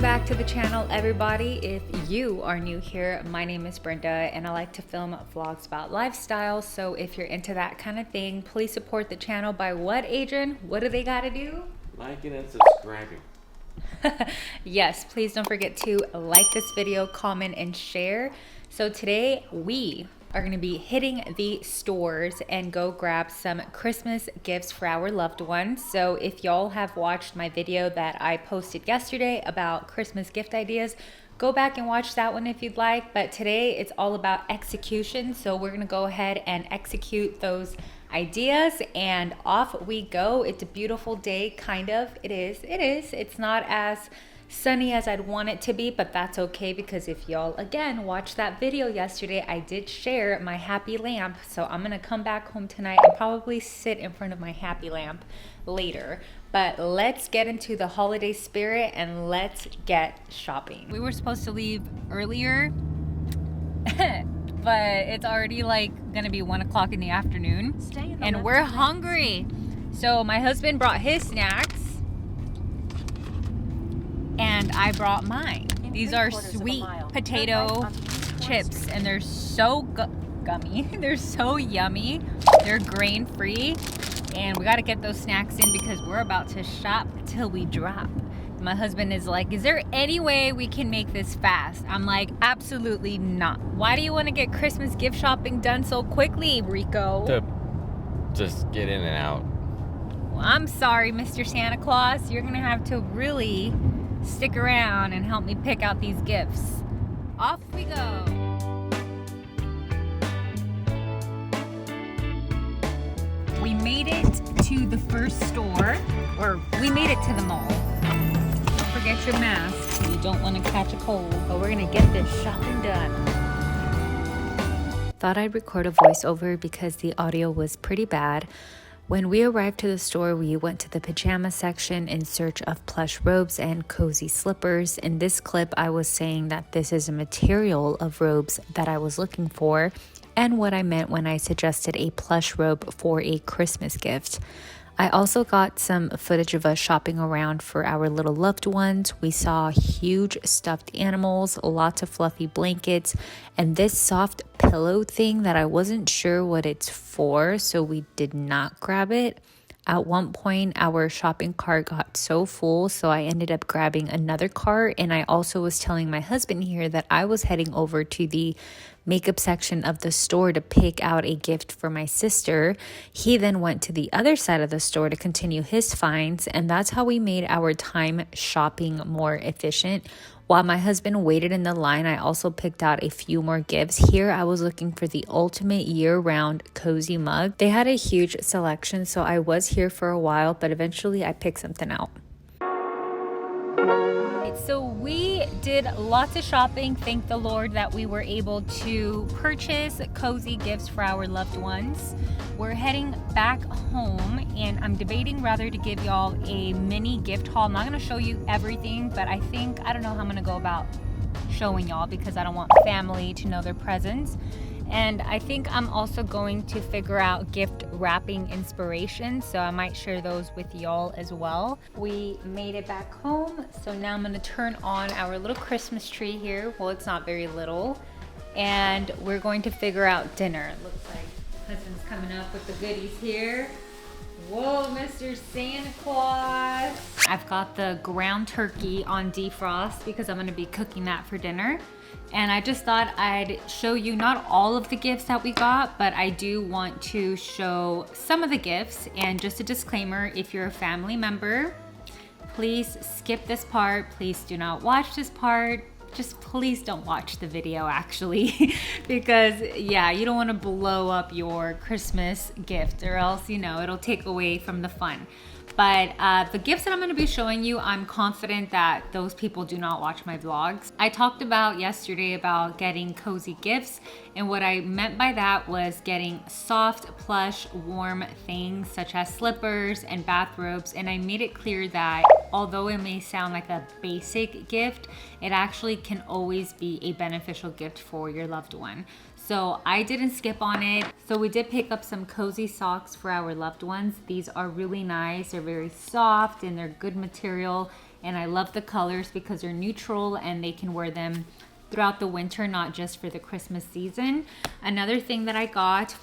Welcome back to the channel, everybody. If you are new here, my name is Brenda and I like to film vlogs about lifestyle. So if you're into that kind of thing, please support the channel by what, Adrian? What do they gotta do? Liking and subscribing. Yes, please don't forget to like this video, comment, and share. So today we are going to be hitting the stores and go grab some Christmas gifts for our loved ones. So if y'all have watched my video that I posted yesterday about Christmas gift ideas, go back and watch that one if you'd like. But today it's all about execution. So we're going to go ahead and execute those ideas and off we go. It's a beautiful day, kind of. It is. It's not as sunny as I'd want it to be, but that's okay because if y'all again watched that video yesterday, I did share my happy lamp. So I'm gonna come back home tonight and probably sit in front of my happy lamp later. But let's get into the holiday spirit and let's get shopping. We were supposed to leave earlier but it's already like gonna be 1 o'clock in the afternoon and we're hungry. So my husband brought his snacks and I brought mine. These are sweet potato chips and they're so gummy. They're so yummy. They're grain free and we got to get those snacks in because we're about to shop till we drop. My husband is like, is there any way we can make this fast? I'm like, absolutely not. Why do you want to get Christmas gift shopping done so quickly, Rico? To just get in and out. Well, I'm sorry, Mr. Santa Claus. You're going to have to really stick around and help me pick out these gifts. Off we go. We made it to the first store, or we made it to the mall. Don't forget your mask. You don't want to catch a cold, but we're gonna get this shopping done. Thought I'd record a voiceover because the audio was pretty bad. When we arrived to the store, we went to the pajama section in search of plush robes and cozy slippers. In this clip, I was saying that this is a material of robes that I was looking for and what I meant when I suggested a plush robe for a Christmas gift. I also got some footage of us shopping around for our little loved ones. We saw huge stuffed animals, lots of fluffy blankets, and this soft pillow thing that I wasn't sure what it's for, so we did not grab it. At one point, our shopping cart got so full, so I ended up grabbing another cart, and I also was telling my husband here that I was heading over to the makeup section of the store to pick out a gift for my sister. He then went to the other side of the store to continue his finds, and that's how we made our time shopping more efficient. While my husband waited in the line, I also picked out a few more gifts. Here, I was looking for the ultimate year-round cozy mug. They had a huge selection, so I was here for a while, but eventually I picked something out. So we did lots of shopping. Thank the Lord that we were able to purchase cozy gifts for our loved ones. We're heading back home and I'm debating whether to give y'all a mini gift haul. I'm not going to show you everything, but I don't know how I'm going to go about showing y'all because I don't want family to know their presents. And I think I'm also going to figure out gift wrapping inspiration, so I might share those with y'all as well. We made it back home, so now I'm gonna turn on our little Christmas tree here. Well, it's not very little. And we're going to figure out dinner. It looks like husband's coming up with the goodies here. Whoa, Mr. Santa Claus. I've got the ground turkey on defrost because I'm gonna be cooking that for dinner. And I just thought I'd show you not all of the gifts that we got, but I do want to show some of the gifts. And just a disclaimer, if you're a family member, please skip this part. Please do not watch this part. Just please don't watch the video actually, because yeah, you don't want to blow up your Christmas gift or else, it'll take away from the fun. But the gifts that I'm going to be showing you, I'm confident that those people do not watch my vlogs. I talked about yesterday about getting cozy gifts, and what I meant by that was getting soft, plush, warm things such as slippers and bathrobes. And I made it clear that although it may sound like a basic gift, it actually can always be a beneficial gift for your loved one. So I didn't skip on it. So we did pick up some cozy socks for our loved ones. These are really nice. They're very soft and they're good material. And I love the colors because they're neutral and they can wear them throughout the winter, not just for the Christmas season. Another thing that I got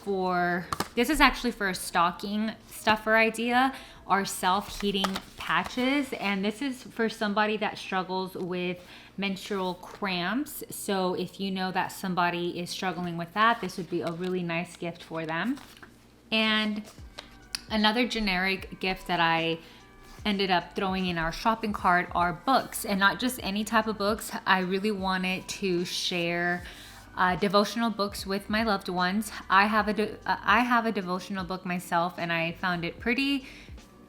this is actually for a stocking stuffer idea, are self-heating patches. And this is for somebody that struggles with menstrual cramps. So if you know that somebody is struggling with that, this would be a really nice gift for them. And another generic gift that I ended up throwing in our shopping cart are books, and not just any type of books. I really wanted to share devotional books with my loved ones. I have a devotional book myself, and I found it pretty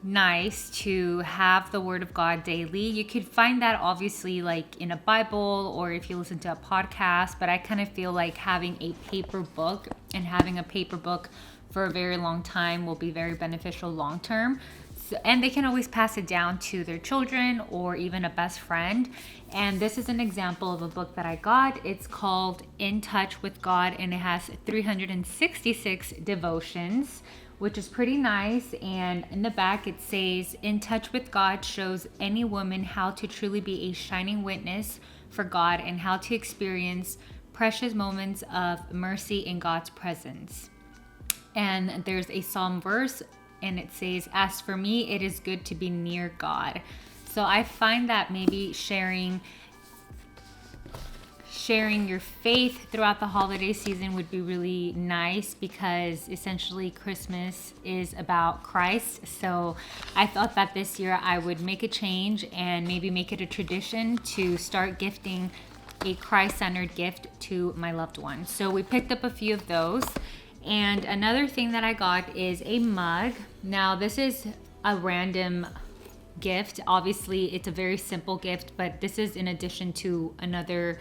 nice to have the Word of God daily. You could find that obviously like in a Bible or if you listen to a podcast, but I kind of feel like having a paper book and having a paper book for a very long time will be very beneficial long term. And they can always pass it down to their children or even a best friend. And this is an example of a book that I got. It's called In Touch with God, and it has 366 devotions, which is pretty nice. And in the back it says, In Touch with God shows any woman how to truly be a shining witness for God and how to experience precious moments of mercy in God's presence. And there's a psalm verse, and it says, As for me, it is good to be near God. So I find that maybe sharing your faith throughout the holiday season would be really nice, because essentially Christmas is about Christ. So I thought that this year I would make a change and maybe make it a tradition to start gifting a Christ-centered gift to my loved ones. So we picked up a few of those. And another thing that I got is a mug. Now this is a random gift. Obviously it's a very simple gift, but this is in addition to another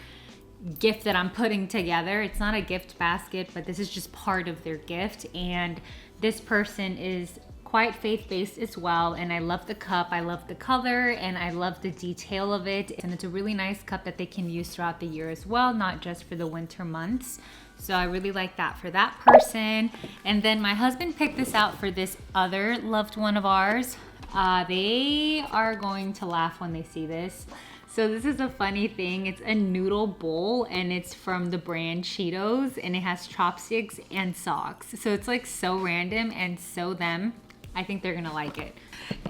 gift that I'm putting together. It's not a gift basket, but this is just part of their gift. And this person is quite faith-based as well, and I love the cup, I love the color, and I love the detail of it. And it's a really nice cup that they can use throughout the year as well, not just for the winter months. So I really like that for that person. And then my husband picked this out for this other loved one of ours. They are going to laugh when they see this. So this is a funny thing. It's a noodle bowl, and it's from the brand Cheetos, and it has chopsticks and socks. So it's like so random and so them. I think they're gonna like it.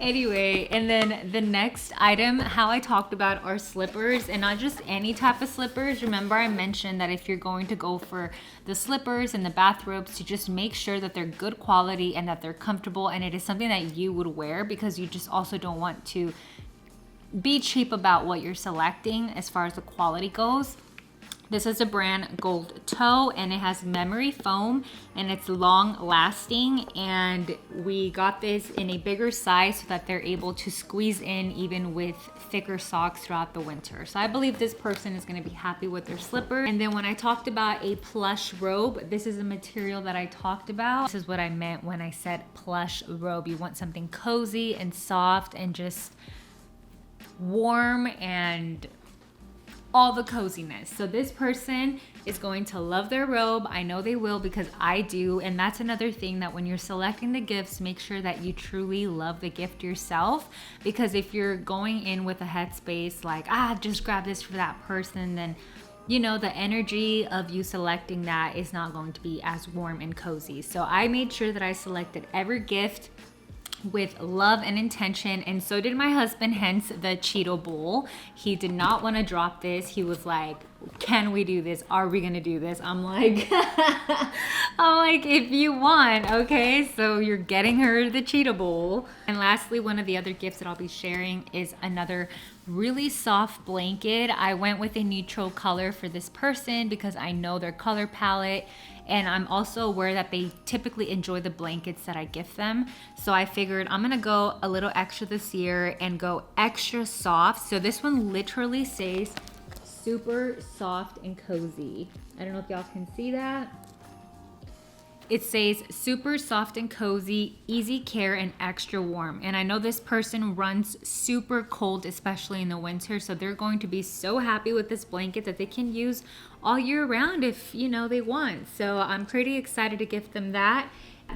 Anyway, and then the next item, how I talked about, are slippers, and not just any type of slippers. Remember I mentioned that if you're going to go for the slippers and the bathrobes, to just make sure that they're good quality and that they're comfortable, and it is something that you would wear, because you just also don't want to be cheap about what you're selecting as far as the quality goes. This is a brand Gold Toe, and it has memory foam, and it's long lasting. And we got this in a bigger size so that they're able to squeeze in even with thicker socks throughout the winter. So I believe this person is going to be happy with their slipper. And then when I talked about a plush robe, this is a material that I talked about. This is what I meant when I said plush robe. You want something cozy and soft and just warm and all the coziness. So this person is going to love their robe. I know they will, because I do. And that's another thing, that when you're selecting the gifts, make sure that you truly love the gift yourself. Because if you're going in with a headspace like, just grab this for that person, then you know the energy of you selecting that is not going to be as warm and cozy. So I made sure that I selected every gift with love and intention, and so did my husband, hence the Cheeto bowl. He did not want to drop this. He was like, can we do this? Are we gonna do this? I'm like, if you want, okay. So you're getting her the Cheeto bowl. And lastly, one of the other gifts that I'll be sharing is another really soft blanket. I went with a neutral color for this person because I know their color palette, and I'm also aware that they typically enjoy the blankets that I gift them. So I figured I'm gonna go a little extra this year and go extra soft. So this one literally says super soft and cozy. I don't know if y'all can see that. It says super soft and cozy, easy care, and extra warm. And I know this person runs super cold, especially in the winter. So they're going to be so happy with this blanket that they can use all year round if, you know, they want. So I'm pretty excited to gift them that.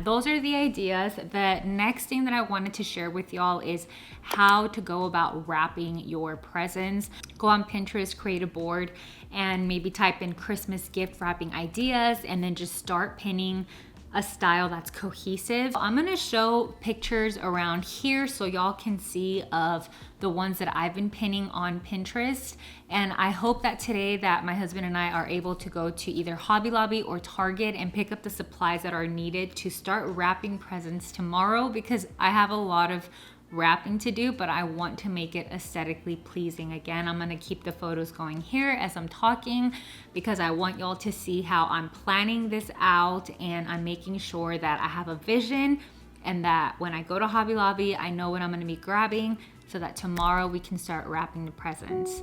Those are the ideas. The next thing that I wanted to share with y'all is how to go about wrapping your presents. Go on Pinterest, create a board, and maybe type in Christmas gift wrapping ideas, and then just start pinning a style that's cohesive. I'm gonna show pictures around here so y'all can see of the ones that I've been pinning on Pinterest. And I hope that today that my husband and I are able to go to either Hobby Lobby or Target and pick up the supplies that are needed to start wrapping presents tomorrow, because I have a lot of wrapping to do, but I want to make it aesthetically pleasing. Again, I'm gonna keep the photos going here as I'm talking because I want y'all to see how I'm planning this out, and I'm making sure that I have a vision and that when I go to Hobby Lobby, I know what I'm gonna be grabbing so that tomorrow we can start wrapping the presents.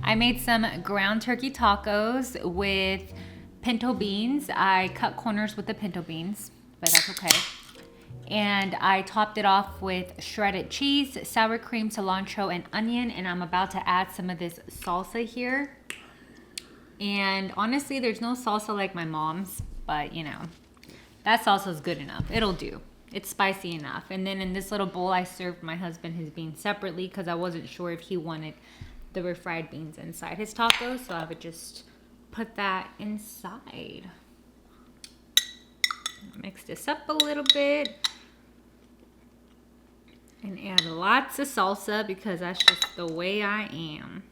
I made some ground turkey tacos with pinto beans. I cut corners with the pinto beans, but that's okay. And I topped it off with shredded cheese, sour cream, cilantro, and onion. And I'm about to add some of this salsa here. And honestly, there's no salsa like my mom's, but you know, that salsa is good enough. It'll do. It's spicy enough. And then in this little bowl, I served my husband his beans separately because I wasn't sure if he wanted the refried beans inside his tacos, so I would just put that inside. Mix this up a little bit and add lots of salsa because that's just the way I am.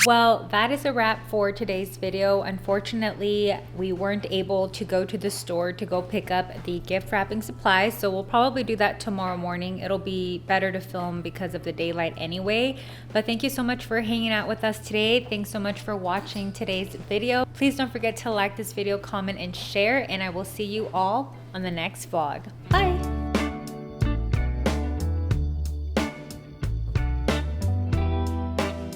Well, that is a wrap for today's video. Unfortunately, we weren't able to go to the store to go pick up the gift wrapping supplies, so we'll probably do that tomorrow morning. It'll be better to film because of the daylight anyway. But thank you so much for hanging out with us today. Thanks so much for watching today's video. Please don't forget to like this video, comment, and share, and I will see you all on the next vlog.